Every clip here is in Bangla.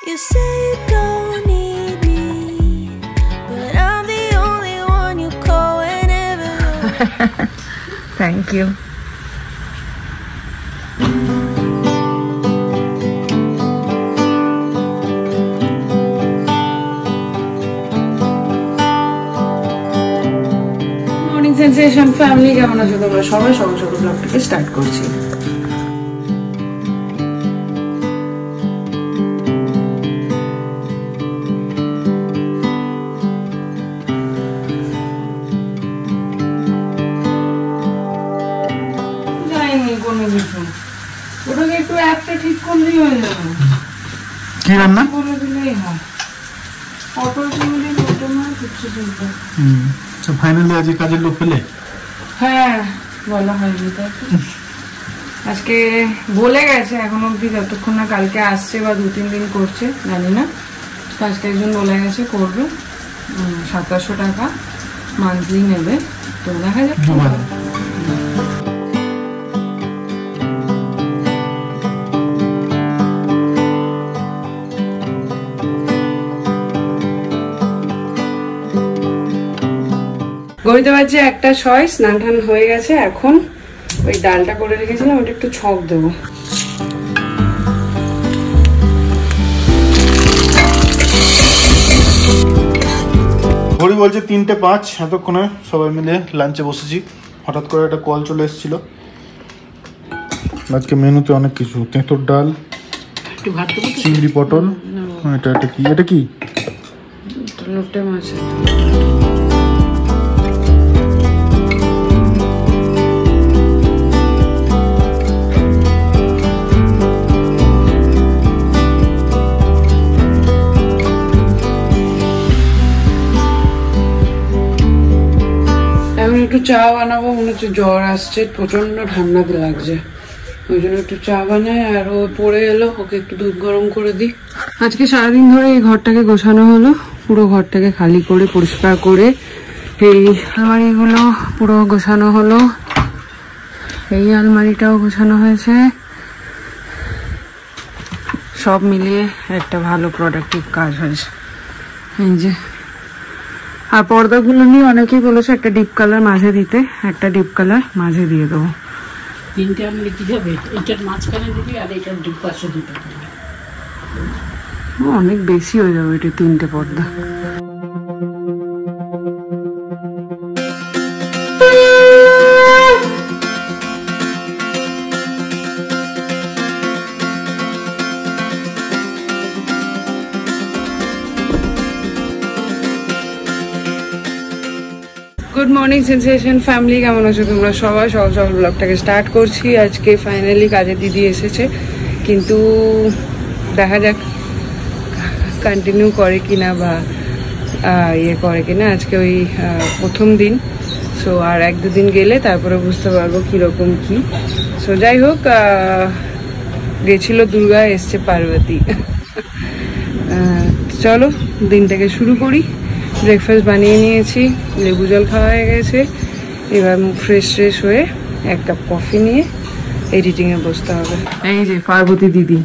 You say you don't need me, but I'm the only one you call whenever. Thank you. Morning sensation family, কেমন আছো তোমরা সবাই? সকাল সকাল ব্লগটাকে স্টার্ট করছি। ওটাকে একটু অ্যাপটা ঠিক করলেই হয়ে যাবে। কি রান্না বলে দিলেই হয়। পটল চিংড়ি পটল না কিছু চিন্তা। তো ফাইনালি আজ কাজের লোক পেলে? হ্যাঁ, বলা হয়নি তাই। আজকে বলে গেছে, এখন অব্দি যতক্ষণ না কালকে আসছে বা 2-3 দিন করছে জানি না। তো আজকে একজন বলে গেছে করবে, 2700 টাকা মান্থলি নেবে। তো দেখা যাক। গড়িতে বাজছে 1:06। স্নান টান হয়ে গেছে। এখন ওই ডালটা করে রেখেছিলাম, ওটা একটু ছক দেবো। ঘড়ি বলছে 3:05। এতক্ষণে সবাই মিলে লাঞ্চে বসেছি। হঠাৎ করে একটা কল চলে এসেছিল। আজকে মেনুতে অনেক কিছু, তেঁতুর ডাল, চিংড়ি পটল, এটা কি? এটা কি? লোটে মাছ। এখন একটু চা বানাবো, মনে হচ্ছে জ্বর আসছে, প্রচন্ড ঠান্ডা লাগছে, ওই জন্য একটু চা বানাই। আর ও পড়ে এলো, ওকে একটু দুধ গরম করে দিই। আজকে সারাদিন ধরে এই ঘরটাকে গোছানো হলো, পুরো ঘরটাকে খালি করে পরিষ্কার করে এই আলমারিগুলো পুরো গোছানো হলো, এই আলমারিটাও গোছানো হয়েছে। সব মিলিয়ে একটা ভালো প্রোডাক্টিভ কাজ হয়েছে। এই যে, আর পর্দাগুলো নিয়ে অনেকেই বলেছে একটা ডিপ কালার মাঝে দিতে, একটা ডিপ কালার মাঝে দিয়ে দেবো। 3টে আনলে কি যাবে? এটার মাঝখানে দিবি আর এটার দুই পাশে দিতে হবে। অনেক বেশি হয়ে যাবে এটা, 3টে পর্দা। গুড মর্নিং সেন্সেশন ফ্যামিলি, কেমন আছো তোমরা সবাই? সকাল সকাল ব্লগটাকে স্টার্ট করছি। আজকে ফাইনালি কাজের দিদি এসেছে, কিন্তু দেখা যাক কন্টিনিউ করে কিনা বা ইয়ে করে কিনা। আজকে ওই প্রথম দিন, সো আর 1-2 দিন গেলে তারপরে বুঝতে পারবো কীরকম কি। সো যাই হোক, গেছিল দুর্গা, এসছে পার্বতী। চলো দিনটাকে শুরু করি। ব্রেকফাস্ট বানিয়ে নিয়েছি, লেবু জল খাওয়া হয়ে গেছে। এবার ফ্রেশ হয়ে 1 কাপ কফি নিয়ে এডিটিংয়ে বসতে হবে। এই যে পার্বতী দিদি,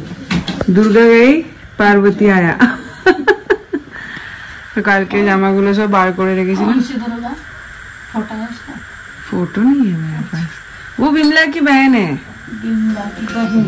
দুর্গা গেই পার্বতী আয়া। কালকে জামাগুলো সব বার করে রেখেছিলাম। फोटो नहीं है मेरे पास। वो बिमला की बहन है। बिमला की बहन।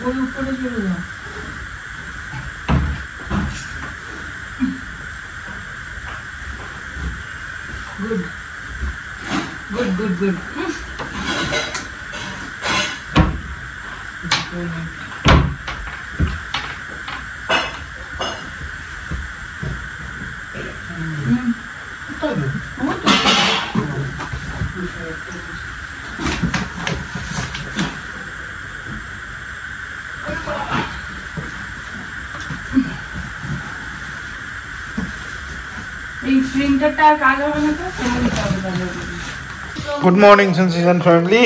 ওই উপরে চলে যাও। Good good good good. এই প্রিন্টারটা আর কাজ হবে না তো? Good morning sensation family.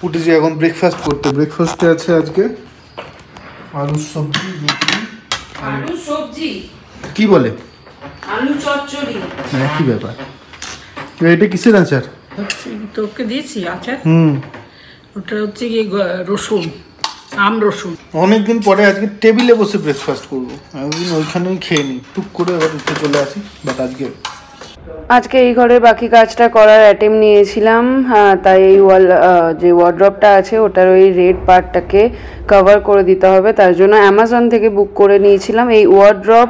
উঠেছি এখন ব্রেকফাস্ট করতে। ব্রেকফাস্টে আছে আজকে আলুর সবজি, রুটি। আলু সবজি কি বলে? আলু চচ্চড়ি। কি ব্যাপার? এটা কিসের আচার? তোকে দিয়েছি আচার। হুম, ওটা হচ্ছে কি রসুন, আম রসুন। অনেকদিন পরে আজকে টেবিলে বসে ব্রেকফাস্ট করবো। একদিন ওইখানেই খেয়ে নিই, টুক করে এবার উঠে চলে আসি। বাট আজকে এই ঘরের বাকি কাজটা করার অ্যাটেম্প নিয়েছিলাম, হ্যাঁ, তাই এই যে ওয়ার্ড্রপটা আছে ওটার ওই রেড পার্টটাকে কভার করে দিতে হবে। তার জন্য অ্যামাজন থেকে বুক করে নিয়েছিলাম এই ওয়ার্ড্রপ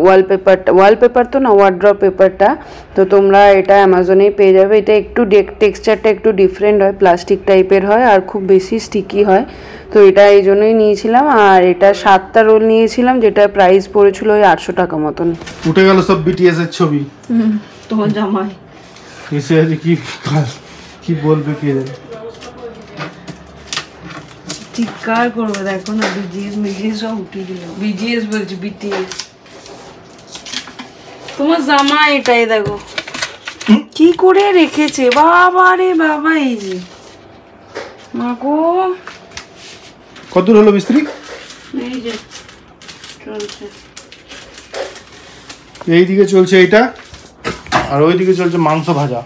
ওয়ালপেপার তো না, ওয়ার্ড্রপ পেপারটা। তো তোমরা এটা অ্যামাজনেই পেয়ে যাবে। এটা একটু টেক্সচারটা একটু ডিফারেন্ট হয়, প্লাস্টিক টাইপের হয় আর খুব বেশি স্টিকি হয়। তো এটা এই জন্যই নিয়েছিলাম। আর এটা 7টা রোল নিয়েছিলাম, যেটা প্রাইস পড়েছিল ওই 800 টাকা মতন। উঠে গেল সব বিটিএস এর ছবি। তোমার জামাই এসে আছে কি বলবে কে জানে। চিৎকার করবে, দেখো না, বিজিএস সব উঠে দিল। বিজিএস বলছি, বিটিএস। তোমার জামা এটাই দেখো কি করে রেখেছে, বাবা রে বাবা। এই যে মাগো, কত হলো মিস্ত্রি? এই যে চলছে, এইদিকে চলছে এইটা, আর ওইদিকে চলছে মাংস ভাজা।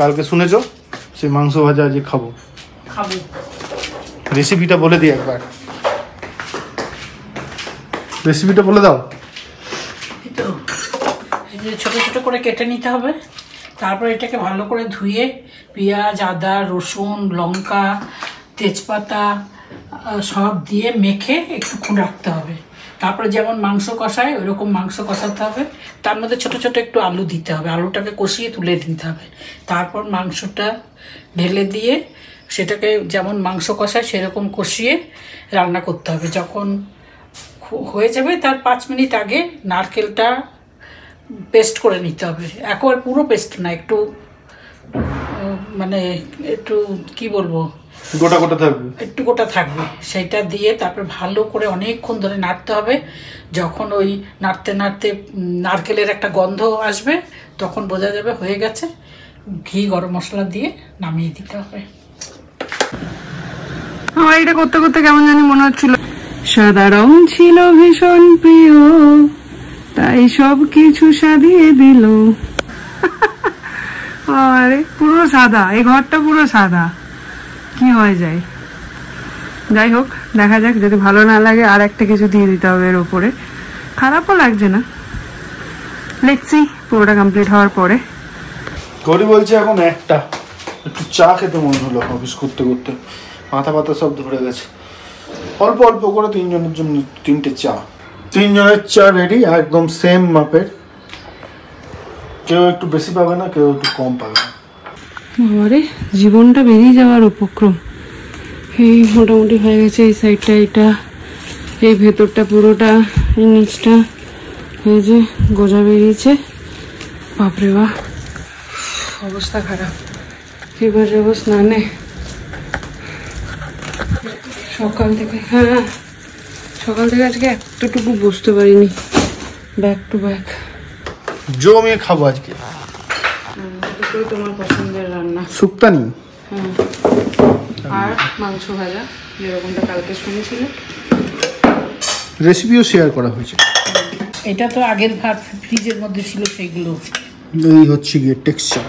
কালকে শুনেছো সেই মাংস ভাজা আজকে খাবো। রেসিপিটা বলে দিই একবার, রেসিপিটা বলে দাও। তো এই যে ছোট ছোট করে কেটে নিতে হবে। তারপর এটাকে ভালো করে ধুয়ে পেঁয়াজ, আদা, রসুন, লঙ্কা, তেজপাতা সব দিয়ে মেখে একটুক্ষণ রাখতে হবে। তারপরে যেমন মাংস কষায় ওইরকম মাংস কষাতে হবে। তার মধ্যে ছোট ছোট একটু আলু দিতে হবে, আলুটাকে কষিয়ে তুলে দিতে হবে। তারপর মাংসটা ঢেলে দিয়ে সেটাকে যেমন মাংস কষায় সেরকম কষিয়ে রান্না করতে হবে। যখন হয়ে যাবে তার 5 মিনিট আগে নারকেলটা পেস্ট করে নিতে হবে। একবার পুরো পেস্ট না, একটু মানে একটু কি বলবো, গোটা গোটা থাকবে, একটু গোটা থাকবে। সেটা দিয়ে তারপরে ভালো করে অনেকক্ষণ ধরে নাড়তে হবে। যখন ওই নাড়তে নাড়তে নারকেলের একটা গন্ধ আসবে তখন বোঝা যাবে হয়ে গেছে। ঘি, গরম মশলা দিয়ে নামিয়ে দিতে হবে। আমার এটা করতে করতে কেমন জানি মনে হচ্ছিল সাদা রং ছিল ভীষণ প্রিয়, তাই সব কিছু সাজিয়ে দিল। আরে পুরো সাদা, এই ঘরটা পুরো সাদা, কি হয়ে যায়। যাই হোক, দেখা যাক, যদি ভালো না লাগে আর একটা কিছু দিয়ে দিতে হবে এর উপরে। খারাপও লাগছে না, দেখছি পুরোটা কমপ্লিট হওয়ার পরে। গরি বলছে এখন একটা একটু চা খেতে মন হলো অফিস করতে করতে, মাথা পাতা সব ধরে গেছে। অল্প অল্প করে 3 জনের জন্য 3টে চা। 3 জনের চা রেডি, একদম সেম মাপের। কেউ একটু বেশি পাবে না, কেউ একটু কম পাবে না। বাবারে, জীবনটা বেরিয়ে যাওয়ার উপক্রম। এই মোটামুটি হয়ে গেছে। এই সাইডটা, এটা, এই ভেতরটা পুরোটা, এই নিচটা, এই যে গোজা বেরিয়েছে। বাপরে বাপ, অবস্থা খারাপ। এবার যাবো স্নানে। সকাল থেকে, হ্যাঁ সকাল থেকে আজকে এতটুকু বুঝতে পারিনি। ব্যাক টু ব্যাক জমিয়ে খাবো আজকে। দুটোই তোমার পছন্দের রান্না। শুক্তানি, হ্যাঁ, আর মাংস ভাজা যেরকমটা কালকে শুনেছিলে। রেসিপিও শেয়ার করা হয়েছে। এটা তো আগের ভাত ফ্রিজের মধ্যে ছিল, সেইগুলো। এই হচ্ছে গিয়ে টেক্সচার।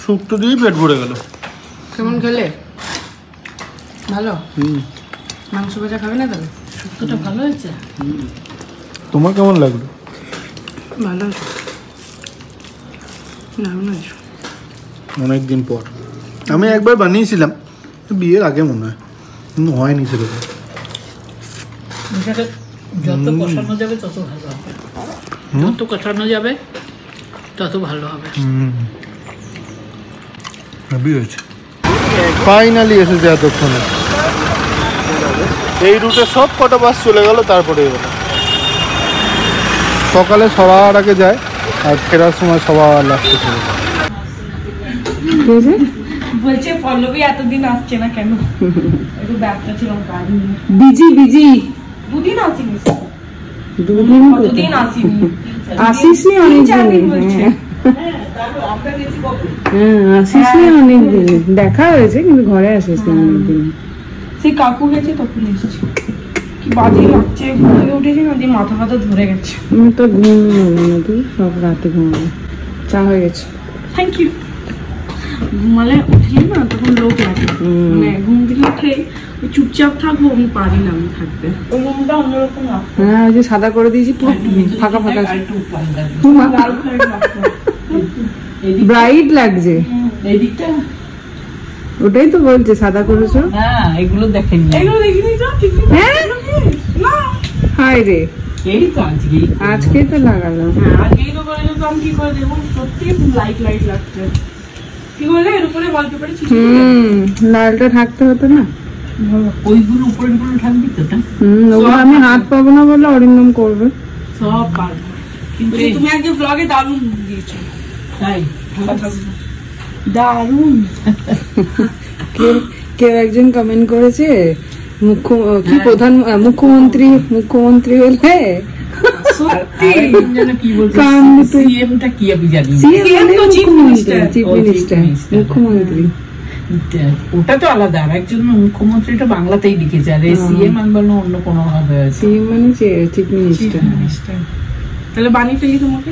শুক্তো দিয়ে পেট ভরে গেল। কেমন খেলে? ভালো? মাংস ভাজা খাবে না তাহলে? শুক্তোটা ভালো হয়েছে। তোমার কেমন লাগলো? ভালো। অনেকদিন পর আমি একবার বানিয়েছিলাম, বিয়ের আগে মনে হয়, কিন্তু হয়নি সেরকম। যত কষানো যাবে তত ভালো হবে, যত কষানো যাবে তত ভালো হবে। ফাইনালি এসেছে এতক্ষণে। এই রুটে সব কটা বাস চলে গেল, তারপরে এলো সকালে সবার আগে যায় আর ফেরার সময় সবার লাস্টে চলে যায়। বলছে পল্লবী এতদিন আসছে না কেন? একটু ব্যস্ত ছিলাম গাড়ি নিয়ে। বিজি দুদিন আসিনি, দুদিন আসিনি। আসিসনি অনেকদিন। আসিসনি অনেকদিন, দেখা হয়েছে কিন্তু ঘরে আসিসনি অনেকদিন। সেই কাকু গেছে তখন এসেছি। কি বাজে লাগছে, ঘুম থেকে উঠেছি না, দিয়ে মাথা ফাথা ধরে গেছে। আমি তো ঘুমাবো না, তুই সব রাতে ঘুমাবো। চা হয়ে গেছে। Thank you. ঘুমালে উঠি না তখন লোক লাগে, মানে ঘুম থেকে উঠে চুপচাপ থাকবো, আমি পারি না আমি থাকতে। ওই রুমটা অন্যরকম লাগতো। হ্যাঁ, ওই যে সাদা করে দিয়েছি পুরো ফাঁকা ফাঁকা, ব্রাইট লাগছে। এই দিকটা ওটাই তো বলছে সাদা করেছো। হ্যাঁ, এগুলো দেখেনি, এগুলো দেখিনি তো। হ্যাঁ না, হাই রে, এই তো আজকে তো লাগালাম। হ্যাঁ, আগেই তো করে তো আমি কি করে দেবো? সত্যি লাইট লাগছে। কি বললে এর উপরে ওয়ালপেপারে লালটা থাকতে হতো না, ওইগুলো উপরে উপরে থাকবি তো। ওগুলো আমি হাত পাবো না বলে অরিন্দম করবে সব পারবো, কিন্তু তুমি আজকে ব্লগে দারুণ দিয়েছো। তাই দারুণ। কেউ একজন কমেন্ট করেছে মুখ্যমন্ত্রী হলে সত্যি কি বলছে, সিএমটা কি আমি জানি, চিফ মিনিস্টার মুখ্যমন্ত্রী, ওটা তো আলাদা। আর একজন মুখ্যমন্ত্রীটা বাংলাতেই লিখেছে, আর সিএম আমি বললাম অন্য কোনো ভাবে। সিএম মানে চিফ মিনিস্টার। তাহলে বানিয়ে ফেলি তোমাকে।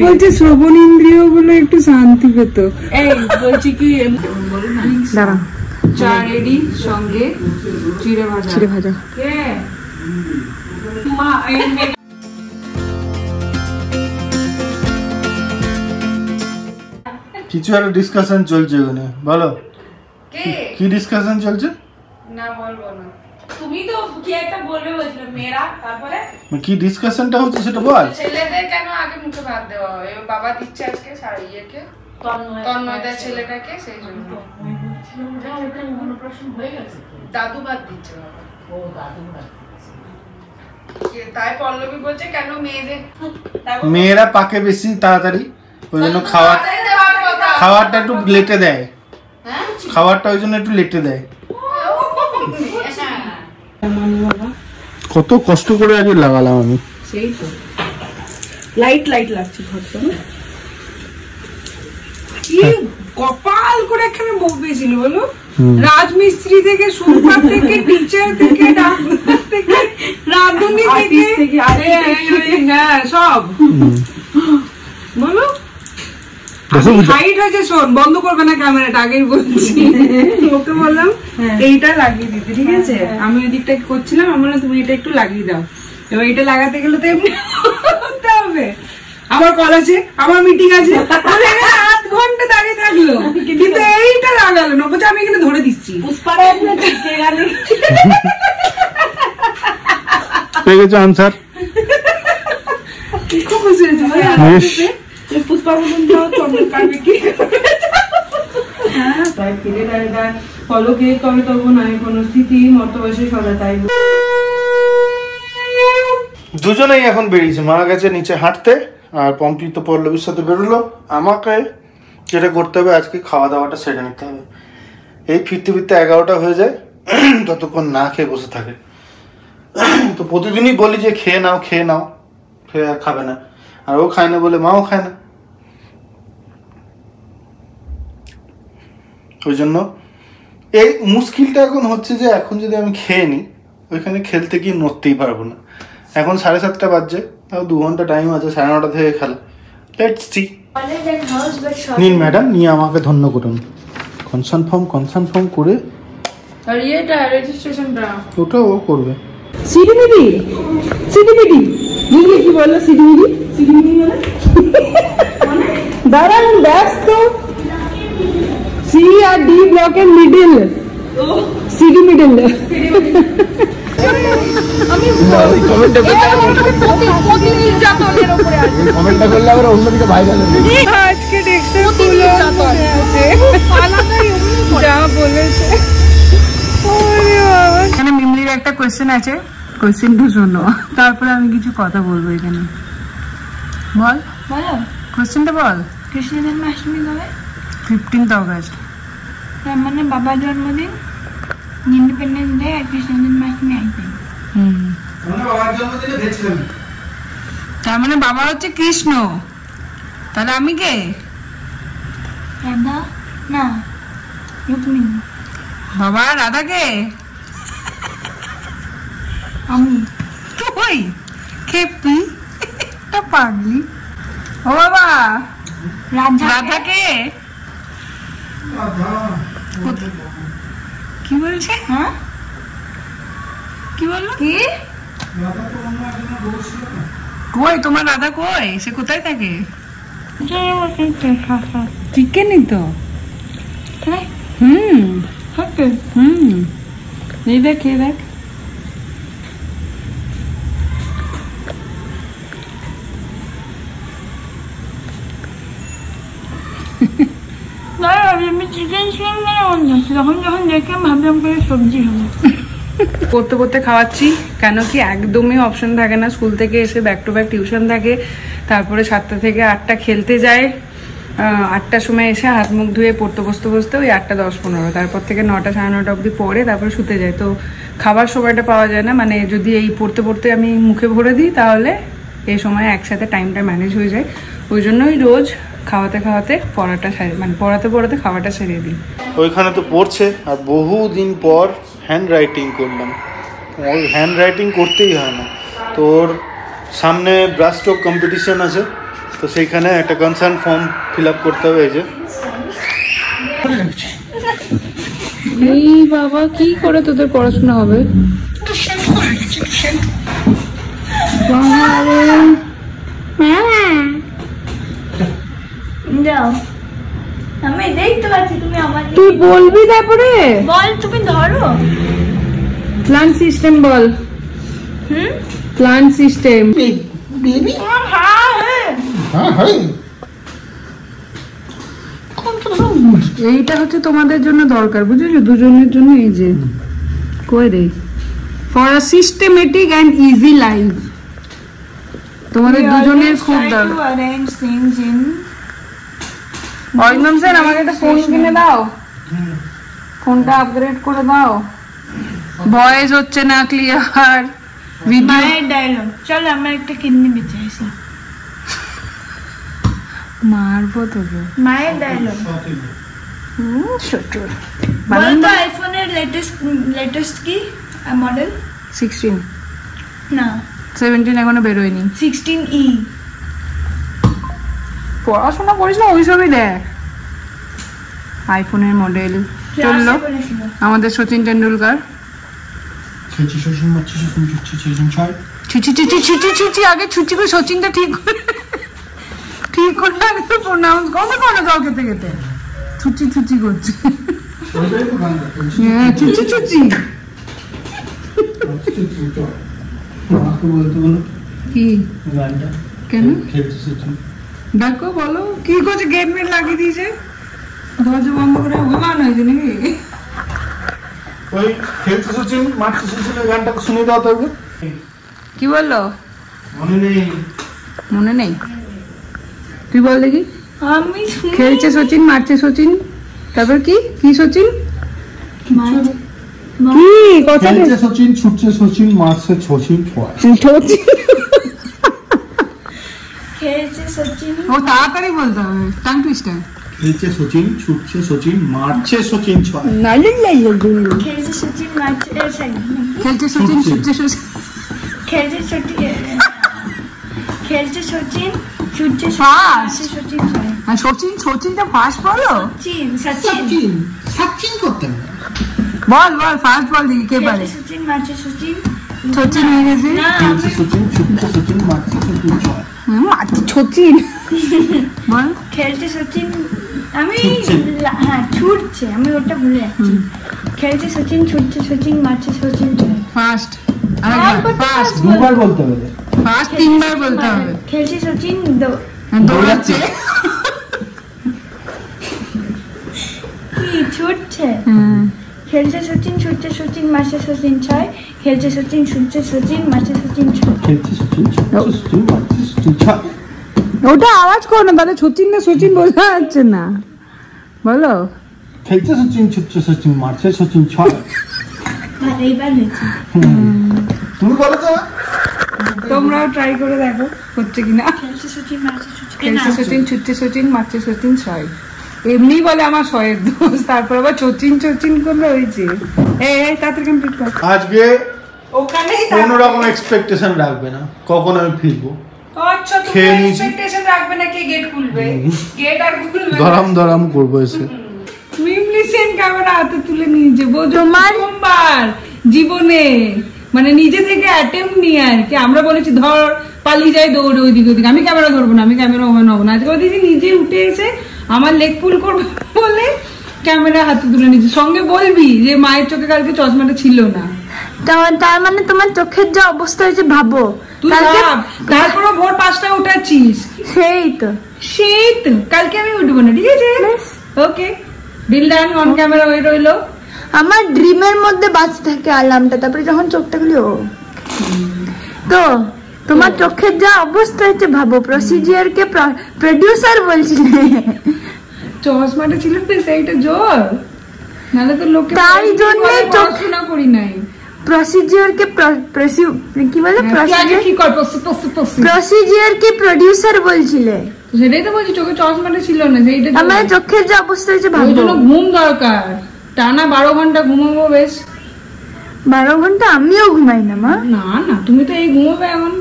বলছে শ্রবণ ইন্দ্রিয় গুলো একটু শান্তি পেত। এই বলছি কি, দাঁড়া, চা রেডি, সঙ্গে চিড়ে ভাজা। কিছু একটা ডিসকাশন চলছে ওখানে, বলো কি ডিসকাশন চলছে? না বলবো না, তুমি তো কি একটা বলবে বলছিলে মেয়েরা, তারপরে কি ডিসকাশনটা হচ্ছে সেটা বল। ছেলেদের কেন আগে মুখে ভাত দেওয়া হয়? বাবা দিচ্ছে আজকে ইয়েকে, তন্ময়দার ছেলেটাকে, সেই জন্য দাদু ভাত দিচ্ছে বাবা। ও দাদু ভাত। তাই পল্লবী বলছে কেন মেয়েরা পাকে বেশি তাড়াতাড়ি, ওই জন্য খাবারটা একটু লেটে দেয়, খাবারটা ওই জন্য একটু লেটে দেয়। কত কষ্ট করে আগে লাগালাম আমি, সেই তো লাইট লাগছে ঘরটা না। কি কপাল করে এখানে বউ পেয়েছিল বলো, রাজমিস্ত্রি থেকে, সুপার থেকে, টিচার থেকে, ডাক্তার থেকে, রাঁধুনি থেকে, হ্যাঁ সব বলো। হাইট হয়েছে, শোন বন্ধ করবে না ক্যামেরাটা, আগেই বলছি। ওকে বললাম এইটা লাগিয়ে দিতে, ঠিক আছে? আমি ওই দিকটা করছিলাম, আমি বললাম তুমি এটা একটু লাগিয়ে দাও। এবার এটা লাগাতে গেলে তো এমনি করতে হবে, আমার কল আছে, আমার মিটিং আছে, আধ ঘন্টা দাঁড়িয়ে থাকলো, কিন্তু এইটা লাগালো না। বলছে আমি এখানে ধরে দিচ্ছি। পেয়ে গেছো আনসার। খুব খুশি হয়েছে পুষ্পা বলুন কাটবে কি। হ্যাঁ, তাই ফিরে দাঁড়িয়ে ফলো কে কবে তবু নাই কোনো স্থিতি, মর্ত বয়সে সদা তাই। দুজনেই এখন বেরিয়েছে, মারা গেছে নিচে হাঁটতে, আর পম্পি তো পল্লবীর সাথে বেরোলো। আমাকে যেটা করতে হবে, আজকে খাওয়া দাওয়াটা সেরে নিতে হবে। এই ফিরতে 11টা হয়ে যায়, ততক্ষণ না খেয়ে বসে থাকে। তো প্রতিদিনই বলি যে খেয়ে নাও, খেয়ে আর খাবে না, আর ও খায় না বলে মাও খায় না। ওই জন্য এই মুশকিলটা এখন হচ্ছে যে এখন যদি আমি খেয়ে নিই, ওইখানে খেলতে গিয়ে নড়তেই পারবো না। এখন 7:30 বাজছে, তাও 2 ঘন্টা টাইম আছে, 9:30 থেকে খেলা। Let's see. নিন ম্যাডাম, নিয়ে আমাকে ধন্য করুন। কনসার্ন ফর্ম করে, আর এটা রেজিস্ট্রেশনটা ওটা ও করবে। সিডিমিডি বুঝলি কি বললো? সিডিমিডি মানে দাঁড়ান, ব্যস্ত। সি আর ডি ব্লকের মিডল, সিডি মিডল। আমি কমেন্টটা করলে আবার অন্যদিকে ভাইরাল হবে। আজকে ডেস্কটপ ফুল আছে, যা বলেছে। এখানে মিমলির একটা কোয়েশ্চেন আছে, কোশ্চেনটা শোনো, তারপরে আমি কিছু কথা বলবো এখানে। বল, বলো কোশ্চেনটা বল। কৃষ্ণ জন্মাষ্টমী কবে? 15th August. তার মানে বাবার জন্মদিন, ইন্ডিপেন্ডেন্স ডে আর কৃষ্ণ জন্মাষ্টমী একদিন। বাবার জন্মদিনে ভেজ খাবি। তার মানে বাবা হচ্ছে কৃষ্ণ, তাহলে আমি কে? রাধা না, রুক্মিণী। বাবা রাধা কে? আমি। তুই খেপি, একটা পাগলি। ও বাবা, রাধা কে? কি বলছে? হ্যাঁ কি বললো? কি? কই তোমার রাধা কই? সে কোথায় থাকে? চিকেনই তো। এই দেখ, এই দেখ। আমি চিকেন শুনলে তখন যখন দেখলাম ভাবলাম করে সবজি হবে। করতে করতে খাওয়াচ্ছি, কেন কি একদমই অপশন থাকে না। স্কুল থেকে এসে ব্যাক টু ব্যাক টিউশন থাকে, তারপরে 7টা থেকে 8টা খেলতে যায়, 8টার সময় এসে হাত মুখ ধুয়ে পড়তে বসতে বসতে ওই 8টা 10-15, তারপর থেকে 9টা 9:30 অবধি পড়ে তারপরে শুতে যায়। তো খাবার সময়টা পাওয়া যায় না, মানে যদি এই পড়তে পড়তে আমি মুখে ভরে দিই তাহলে এই সময় একসাথে টাইমটা ম্যানেজ হয়ে যায়। ওই জন্যই রোজ খাওয়াতে খাওয়াতে পড়াটা মানে পড়াতে পড়াতে খাওয়াটা সেরিয়ে দিই। ওইখানে তো পড়ছে, আর বহুদিন পর হ্যান্ড রাইটিং করলাম। ওই হ্যান্ড রাইটিং করতেই হয় না, তোর সামনে ব্রাশ স্ট্রোক কম্পিটিশন আছে, তো সেইখানে একটা কনসার্ন ফর্ম ফিল আপ করতে হবে। এই যে এই বাবা, কি করে তোদের পড়াশোনা হবে? যাও, আমি দেখতে পাচ্ছি তুমি আমার। তুই বলবি তারপরে? বল, তুমি ধরো। প্ল্যান সিস্টেম বল। Plan system. বেবি এইটা হচ্ছে তোমাদের জন্য দরকার, বুঝেছো? দুজনের জন্য। এই যে কই রে, for a systematic and easy life, তোমাদের দুজনের খুব দরকার। অরিন্দম স্যার, আমাকে একটা ফোন কিনে দাও, ফোনটা আপগ্রেড করে দাও। ভয়েস হচ্ছে না ক্লিয়ার, ভিডিও। মায়ের ডায়লগ, চল আমার একটা কিডনি বেঁচে আসি। মারবো তোকে। মায়ের ডায়লগ। শটুর বল তো, আইফোনের লেটেস্ট কি মডেল? 16 না, 17 এখনো বেরোয়নি। 16E। পড়াশোনা করিস না, ওইসবই দেখ। আইফোনের মডেল চললো আমাদের সচিন টেন্ডুলকার। ছুচি আগে ছুচি করে সচিনটা ঠিক করে আগে তো প্রোনাউন্স করো না, জল খেতে খেতে ছুচি ছুচি করছে। হ্যাঁ, ছুচি ছুচি। কি কেন ডাকো, বলো কি করছে? গেট মেট লাগিয়ে দিয়েছে, দরজা বন্ধ করে ভগবান হয়েছে নাকি? ওই খেলতে সচিন মারতে সচিনের গানটা শুনে দাও তো। কি বললো? মনে নেই। মনে নেই? তুই বল দেখি। আমি খেলছে সচিন, মারছে সচিন, তারপর কি কি সচিন? কি কথা? খেলছে সচিন, ছুটছে সচিন, মারছে সচিন, খেলছে সচিন। ও তাড়াতাড়ি বলতে হবে, টাং টুইস্টার। খেলছে সচিন, ছুটছে সচিন, মারছে সচিন, খেলছে সচিন, মারছে খেলছে সচিন, ছুটছে সচিন, খেলছে সচিন, খেলছে সচিন, ছুটছে সচিন। হ্যাঁ, সচিন, সচিনটা ফার্স্ট বলো। সচিন সচিন করতে হবে। বল বল, ফার্স্ট বল দেখি কে পারে। সচিন, মারছে সচিন, সচিন হয়ে গেছে। খেলছে সচিন, ছুটছে সচিন, মারছে সচিন, মারছে সচিন। বল খেলছে সচিন, আমি হ্যাঁ ছুটছে, আমি ওটা ভুলে যাচ্ছি। খেলছে সচিন, ছুটছে সচিন, মারছে সচিন। ফার্স্ট ফার্স্ট দুবার বলতে হবে, ফার্স্ট 3 বার বলতে হবে। খেলছে সচিন, দৌড়াচ্ছে। কি ছুটছে? খেলছে সচিন, ছুটছে সচিন, মারছে সচিন 6। খেলছে সচিন, ছুটছে সচিন, মারছে সচিন 6। খেলছে সচিন, ছুটছে সচিন, মারছে সচিন 6। ওটা আওয়াজ করো না, তাহলে সচিন না সচিন বোঝা যাচ্ছে না। বলো খেলছে সচিন, ছুটছে সচিন, মারছে সচিন 6। এইবার হয়েছে। তুমি বলো তো। তোমরাও ট্রাই করে দেখো হচ্ছে কিনা। খেলছে সচিন, মারছে সচিন। খেলছে সচিন, ছুটছে সচিন, মারছে সচিন 6। এমনি বলে আমার 6-এর দোষ, তারপর আবার সচিন সচিন করলে হয়েছে। এই তাড়াতাড়ি কমপ্লিট কর। আজকে ওখানেই কোনো রকম এক্সপেকটেশন রাখবে না কখন আমি ফিরবো। আচ্ছা, খেয়ে তুমি নিয়েছি। এক্সপেকটেশন রাখবে না কে গেট খুলবে? গেট আর খুলবে না। দরাম করবো এসে। মিমলিসেন ক্যামেরা হাতে তুলে নিয়েছে তোমার প্রথমবার জীবনে, মানে নিজে থেকে অ্যাটেম্প নিয়ে আর কি। আমরা বলেছি ধর পালিয়ে যাই দৌড়ে ওইদিকে ওইদিকে, আমি ক্যামেরা ধরবো না, আমি ক্যামেরা ওমান হবো না। আজকে ওদিকে নিজে উঠে এসে আমার লেগ পুল করবো বলে ক্যামেরা হাতে তুলে নিয়েছে। সঙ্গে বলবি যে মায়ের চোখে কালকে চশমাটা ছিল না, তার মানে তোমার চোখের যা অবস্থা হয়েছে ভাবো। তুই তারপরে ভোর 5টায় উঠাচ্ছিস। সেই তো কালকে আমি উঠবো না, ঠিক আছে? ওকে, ডিল ডান, অন ক্যামেরা হয়ে রইলো। আমার ড্রিমের মধ্যে বাজতে থাকে অ্যালার্মটা, তারপরে যখন চোখটা খুলি ও তো তোমার চোখের যা অবস্থা হয়েছে ভাবো। প্রসিজিয়ার কে প্রোডিউসার বলছিলে, চশমাটা ছিল সেইটা জোর, নাহলে তো লোকে তাই জন্য পড়াশোনা করি নাই। প্রসিজিয়ার কে কি বলে, প্রসিজিয়ার কে প্রোডিউসার বলছিলে, সেটাই তো বলছি, চোখে চশমাটা ছিল না সেইটা। আমার চোখের যা অবস্থা হয়েছে ওই ভাবো। জন্য ঘুম দরকার, টানা 12 ঘন্টা ঘুমাবো বেশ। 12 ঘন্টা আমিও ঘুমাই না মা। না না, তুমি তো এই ঘুমাবে এখন।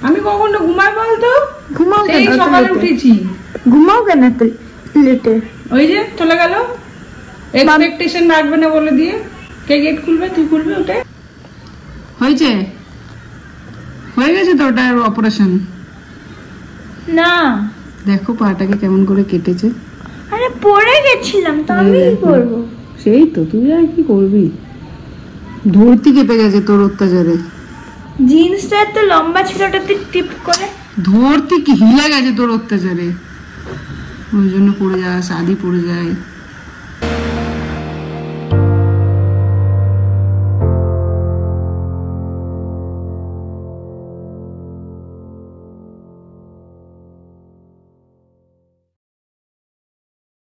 আমি কখনো ঘুমাই বলতো? ঘুমাও কেন? এই সকালে উঠেছি। ঘুমাও কেন লেটে? ওই যে চলে গেল, এক্সপেকটেশন রাখবে না বলে দিয়ে। কে গেট খুলবে? তুই খুলবে ওটা। হয়েছে, হয়ে গেছে তো ওটার অপারেশন। না দেখো পাটাকে কেমন করে কেটেছে। আরে পড়ে গেছিলাম তো, আমি কি করবো? সেই তো, তুই আর কি করবি? ধরতি কেটে গেছে তোর অত্যাচারে। জিন্সটা এত লম্বা ছিল, ওটাতে টিপ করে ধরতি কি হিলে গেছে তোর অত্যাচারে, ওই জন্য পড়ে যায়, শাদি পড়ে যায়।